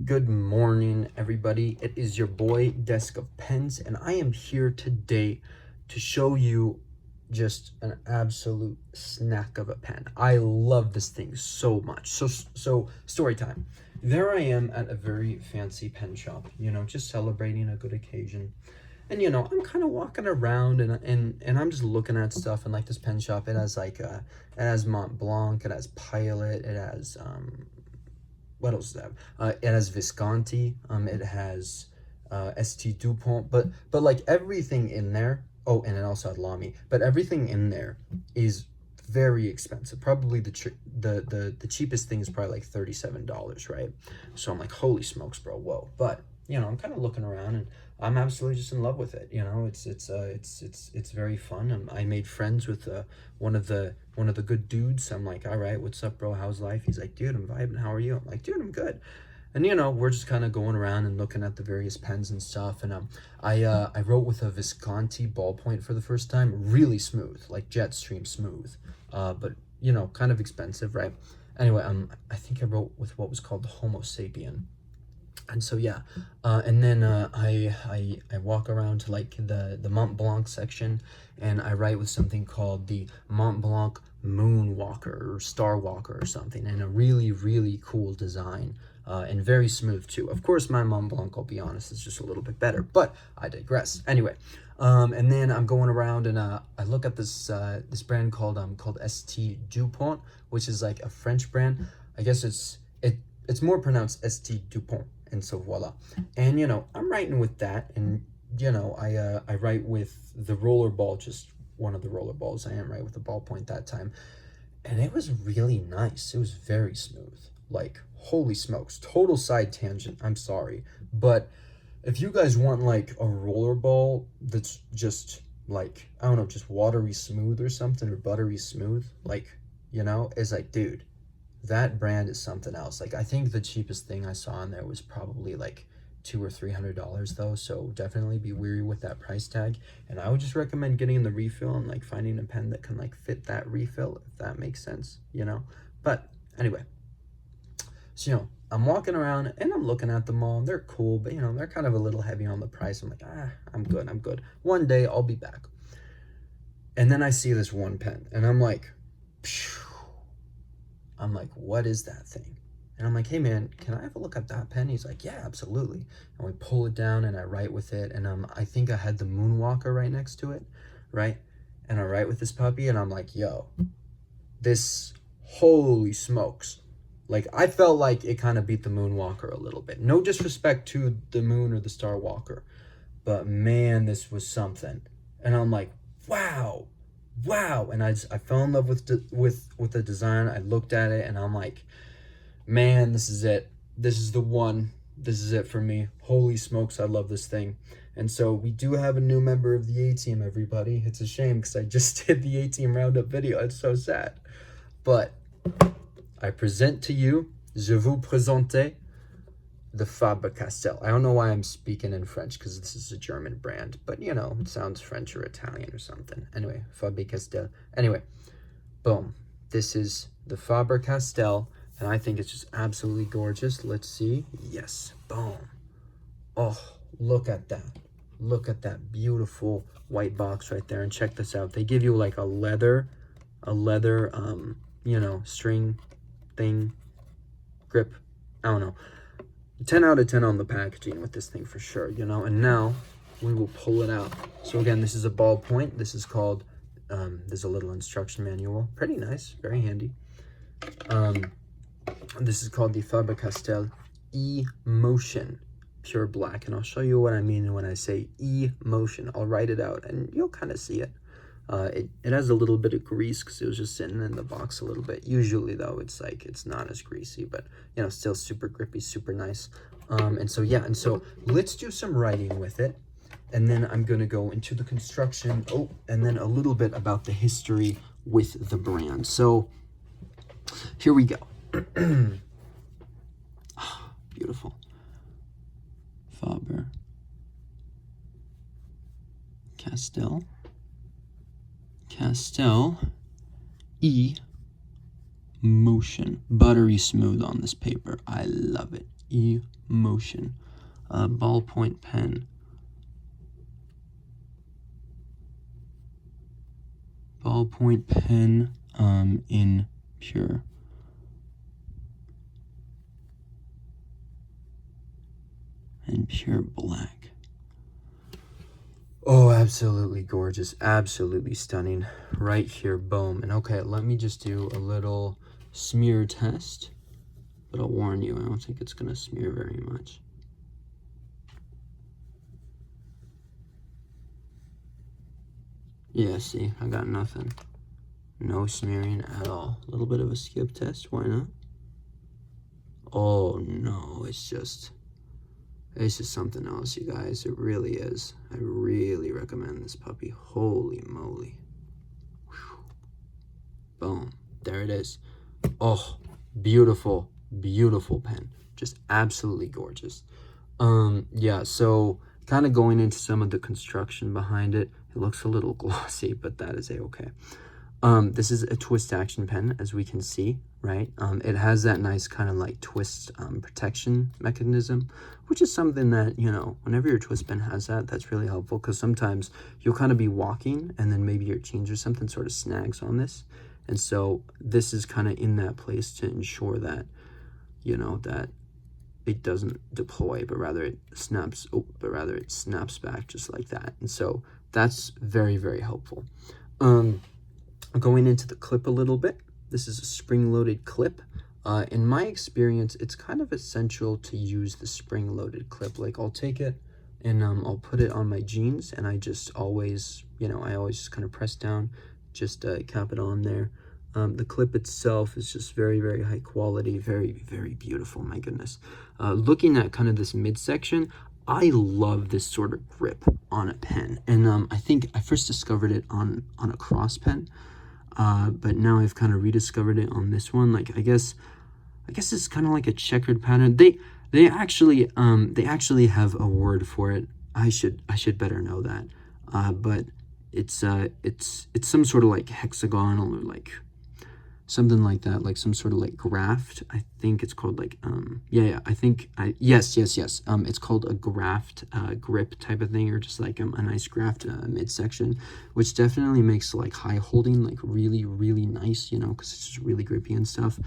Good morning, everybody. It is your boy, Desk of Pens, and I am here today to show you just an absolute snack of a pen. I love this thing so much. So story time. There I am at a very fancy pen shop, just celebrating a good occasion. And I'm kind of walking around and I'm just looking at stuff, and like this pen shop, it has it has Mont Blanc, it has Pilot, it has what else does it have? It has Visconti, it has ST Dupont, but like everything in there. Oh, and it also had Lamy, but everything in there is very expensive. Probably the cheapest thing is probably like $37, right? So I'm like, holy smokes, bro, whoa. But I'm kind of looking around, and I'm absolutely just in love with it. It's very fun. And I made friends with one of the good dudes. I'm like, all right, what's up, bro? How's life? He's like, dude, I'm vibing. How are you? I'm like, dude, I'm good. And we're just kind of going around and looking at the various pens and stuff. And I wrote with a Visconti ballpoint for the first time. Really smooth, like Jetstream smooth. But kind of expensive, right? Anyway, I think I wrote with what was called the Homo sapien. And so yeah, and then I walk around to like the Mont Blanc section, and I write with something called the Mont Blanc Moonwalker or Star Walker or something, and a really cool design, and very smooth too. Of course, my Mont Blanc, I'll be honest, is just a little bit better, but I digress. Anyway, and then I'm going around and I look at this brand called ST Dupont, which is like a French brand. I guess it's more pronounced ST Dupont. And so voila. And I'm writing with that, and I write with the roller ball, just one of the roller balls. I am right with the ballpoint that time. And it was really nice. It was very smooth. Like, holy smokes. Total side tangent. I'm sorry. But if you guys want like a roller ball that's just like, I don't know, just watery smooth or something, or buttery smooth, like, it's like, dude, that brand is something else. Like, I think the cheapest thing I saw in there was probably like $200 or $300 though, so definitely be wary with that price tag. And I would just recommend getting the refill and like finding a pen that can like fit that refill, if that makes sense. But anyway, so I'm walking around and I'm looking at them all. They're cool, but they're kind of a little heavy on the price. I'm like, I'm good. One day I'll be back. And then I see this one pen, and I'm like, phew. I'm like, what is that thing? And I'm like, hey man, can I have a look at that pen? He's like, yeah, absolutely. And we pull it down and I write with it. And I think I had the Moonwalker right next to it, right? And I write with this puppy, and I'm like, yo, this, holy smokes. Like, I felt like it kind of beat the Moonwalker a little bit. No disrespect to the Moon or the Star Walker, but man, this was something. And I'm like, wow. And I fell in love with the design. I looked at it and I'm like, man, this is it. This is the one. This is it for me. Holy smokes, I love this thing. And so we do have a new member of the A-Team, everybody. It's a shame because I just did the A-Team roundup video. It's so sad. But I present to you, je vous présente, the Faber-Castell. I don't know why I'm speaking in French, because this is a German brand, but it sounds French or Italian or something. Anyway, Faber-Castell. Anyway, boom. This is the Faber-Castell, and I think it's just absolutely gorgeous. Let's see. Yes, boom. Oh, look at that. Look at that beautiful white box right there, and check this out. They give you like a leather, string thing, grip. I don't know. 10 out of 10 on the packaging with this thing for sure, and now we will pull it out. So again, this is a ballpoint. This is called, there's a little instruction manual. Pretty nice, very handy. This is called the Faber-Castell E-motion, pure black. And I'll show you what I mean when I say E-motion. I'll write it out and you'll kind of see it. It has a little bit of grease because it was just sitting in the box a little bit. Usually though, it's not as greasy, but still super grippy, super nice. And so let's do some writing with it, and then I'm gonna go into the construction. Oh, and then a little bit about the history with the brand. So here we go. Beautiful. Faber-Castell E-motion. Buttery smooth on this paper. I love it. E-motion, ballpoint pen. Ballpoint pen in pure. In pure black. Oh, absolutely gorgeous, absolutely stunning. Right here, boom. And okay, let me just do a little smear test, but I'll warn you, I don't think it's gonna smear very much. Yeah, see, I got nothing. No smearing at all. A little bit of a skip test, why not? Oh no, it's just something else, you guys. It really is. I really recommend this puppy. Holy moly. Whew. Boom. There it is. Oh, beautiful, beautiful pen. Just absolutely gorgeous. Yeah, so kind of going into some of the construction behind it. It looks a little glossy, but that is a-okay. This is a twist action pen, as we can see, right? It has that nice kind of like twist protection mechanism, which is something that, you know, whenever your twist pen has that, that's really helpful, because sometimes you'll kind of be walking and then maybe your jeans or something sort of snags on this. And so this is kind of in that place to ensure that, you know, that it doesn't deploy, but rather it snaps, back just like that. And so that's very, very helpful. Going into the clip a little bit, this is a spring-loaded clip. In my experience, it's kind of essential to use the spring-loaded clip. Like, I'll take it and I'll put it on my jeans, and I just always, you know, I always just kind of press down, just cap it on there. The clip itself is just very, very high quality, very, very beautiful, my goodness. Looking at kind of this midsection, I love this sort of grip on a pen. And I think I first discovered it on a cross pen. But now I've kind of rediscovered it on this one. Like, I guess it's kind of like a checkered pattern. They actually have a word for it. I should better know that. But it's some sort of like hexagonal, or like something like that, like some sort of like graft. I think it's called like yes, it's called a graft grip type of thing, or just like a nice graft midsection, which definitely makes like high holding like really, really nice, you know, because it's just really grippy and stuff.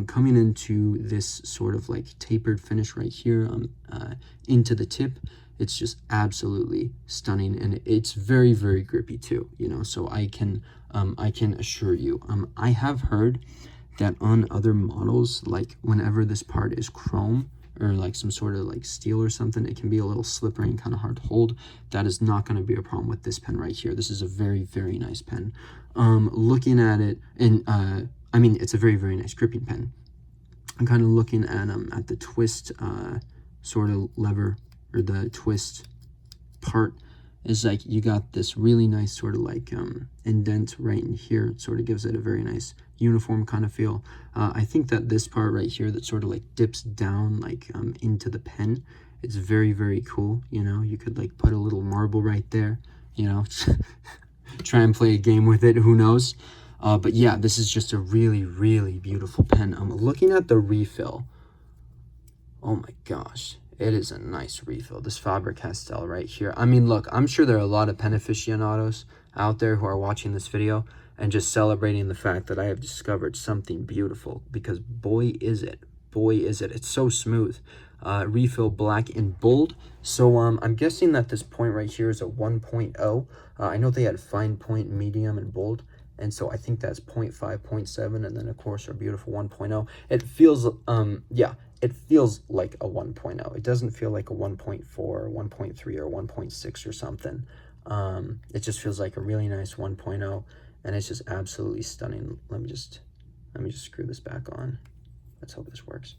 Coming into this sort of like tapered finish right here into the tip, it's just absolutely stunning, and it's very, very grippy too, you know. So I can assure you, I have heard that on other models, like whenever this part is chrome or like some sort of like steel or something, it can be a little slippery and kind of hard to hold. That is not going to be a problem with this pen right here. This is a very, very nice pen. Looking at it, and I mean, it's a very, very nice gripping pen. I'm kind of looking at the twist sort of lever, or the twist part, is like you got this really nice sort of like indent right in here. It sort of gives it a very nice uniform kind of feel. I think that this part right here that sort of like dips down like into the pen, it's very, very cool. You know, you could like put a little marble right there, you know, try and play a game with it, who knows. But yeah, this is just a really, really beautiful pen. Looking at the refill, oh my gosh, it is a nice refill. This Faber-Castell right here. I mean, look, I'm sure there are a lot of pen aficionados out there who are watching this video and just celebrating the fact that I have discovered something beautiful, because boy is it. Boy is it. It's so smooth. Refill black in bold. So I'm guessing that this point right here is a 1.0. I know they had fine point, medium, and bold. And so I think that's 0.5, 0.7, and then of course our beautiful 1.0. It feels, yeah, it feels like a 1.0. It doesn't feel like a 1.4 or 1.3 or 1.6 or something. It just feels like a really nice 1.0, and it's just absolutely stunning. Let me just screw this back on. Let's hope this works.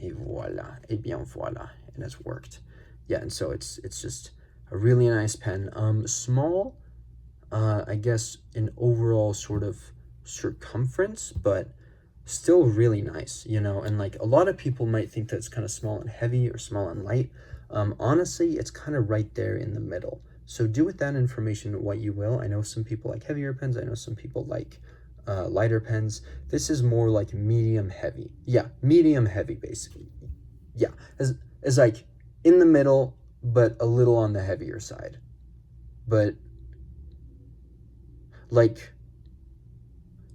Et voila, et bien voila, and it's worked. Yeah, and so it's just a really nice pen. Small, I guess, in overall sort of circumference, but still really nice, you know. And like a lot of people might think that it's kind of small and heavy or small and light. Honestly, it's kind of right there in the middle. So do with that information what you will. I know some people like heavier pens. I know some people like lighter pens. This is more like medium heavy. Yeah, medium heavy basically. Yeah, is like in the middle, but a little on the heavier side. But like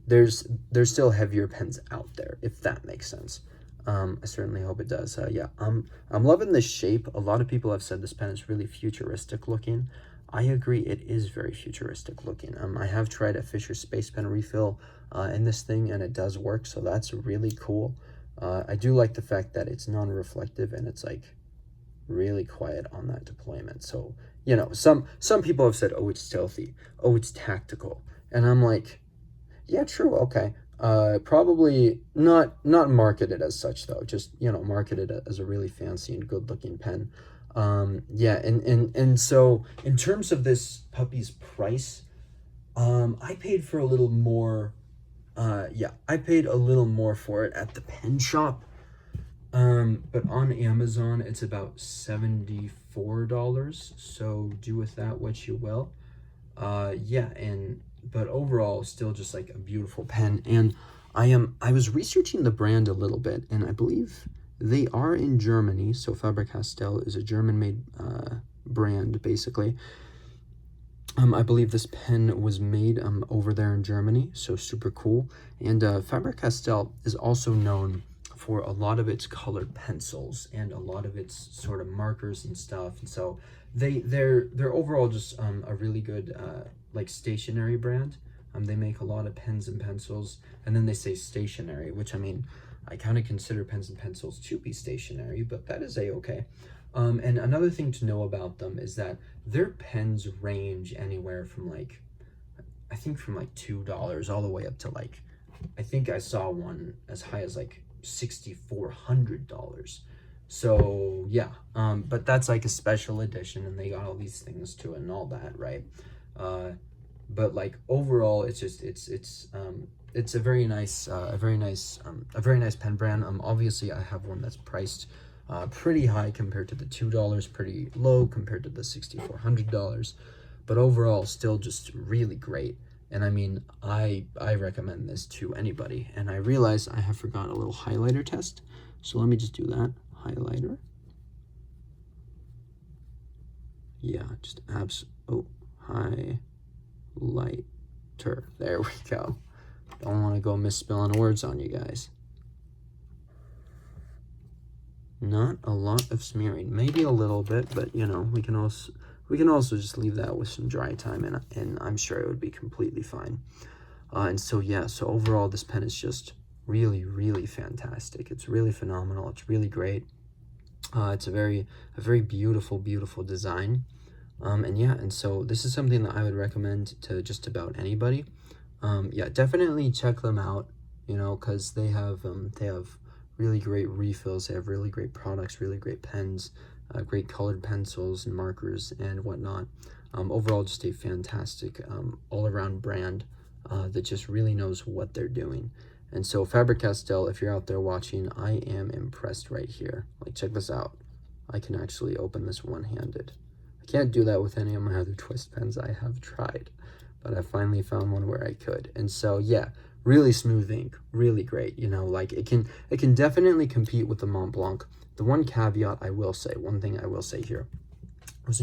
there's still heavier pens out there, if that makes sense. I certainly hope it does. Yeah, I'm loving this shape. A lot of people have said this pen is really futuristic looking. I agree, it is very futuristic looking. I have tried a Fisher Space Pen refill in this thing, and it does work, so that's really cool. I do like the fact that it's non-reflective and it's like really quiet on that deployment. So, you know, some people have said, oh, it's stealthy, oh, it's tactical, and I'm like, yeah, true, okay. Probably not marketed as such though, just, you know, marketed as a really fancy and good looking pen. Yeah, and so in terms of this puppy's price, I paid for a little more. Yeah, I paid a little more for it at the pen shop. But on Amazon it's about $74, so do with that what you will. Yeah, but overall still just like a beautiful pen. And I was researching the brand a little bit, and I believe they are in Germany. So Faber-Castell is a German-made brand, basically. I believe this pen was made over there in Germany, so super cool. And Faber-Castell is also known for a lot of its colored pencils and a lot of its sort of markers and stuff. And so they're overall just a really good like stationery brand. They make a lot of pens and pencils, and then they say stationery, which I mean, I kind of consider pens and pencils to be stationery, but that is a-okay. And another thing to know about them is that their pens range anywhere from like, I think from like $2 all the way up to like, I think I saw one as high as like $6,400. So yeah, but that's like a special edition, and they got all these things to it and all that, right? But like overall, it's just it's a very nice pen brand. Obviously I have one that's priced pretty high compared to the $2, pretty low compared to the $6,400, but overall still just really great. And I mean, I recommend this to anybody. And I realize I have forgot a little highlighter test, so let me just do that. Highlighter. Yeah, just highlighter. There we go. Don't want to go misspelling words on you guys. Not a lot of smearing, maybe a little bit, but you know, we can also just leave that with some dry time, and I'm sure it would be completely fine. And so yeah, so overall this pen is just really, really fantastic. It's really phenomenal. It's really great. It's a very beautiful design. And yeah, and so this is something that I would recommend to just about anybody. Yeah, definitely check them out, you know, because they have really great refills. They have really great products, really great pens, great colored pencils and markers and whatnot. Overall, just a fantastic all-around brand that just really knows what they're doing. And so Faber-Castell, if you're out there watching, I am impressed right here. Like, check this out. I can actually open this one-handed. I can't do that with any of my other twist pens. I have tried, but I finally found one where I could. And so yeah, really smooth ink, really great. You know, like it can definitely compete with the Mont Blanc. The one caveat I will say, one thing I will say here, is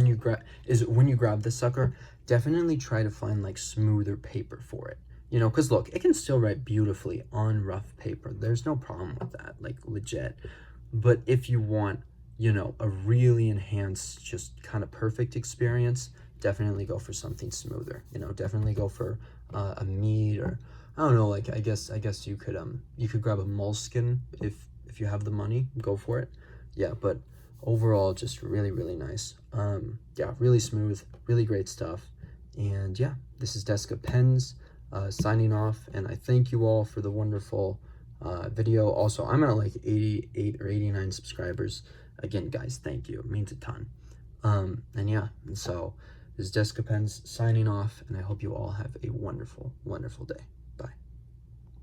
when you grab this sucker, definitely try to find like smoother paper for it. You know, because look, it can still write beautifully on rough paper. There's no problem with that, like legit. But if you want, you know, a really enhanced, just kind of perfect experience, definitely go for something smoother. You know, definitely go for a Mead, or I don't know, like I guess you could grab a Moleskine if you have the money, go for it. Yeah, but overall just really, really nice. Yeah, really smooth, really great stuff. And yeah, this is Desk of Pens signing off, and I thank you all for the wonderful video. Also, I'm at like 88 or 89 subscribers. Again, guys, thank you. It means a ton. And yeah, and so this is Desk of Pens signing off, and I hope you all have a wonderful, wonderful day.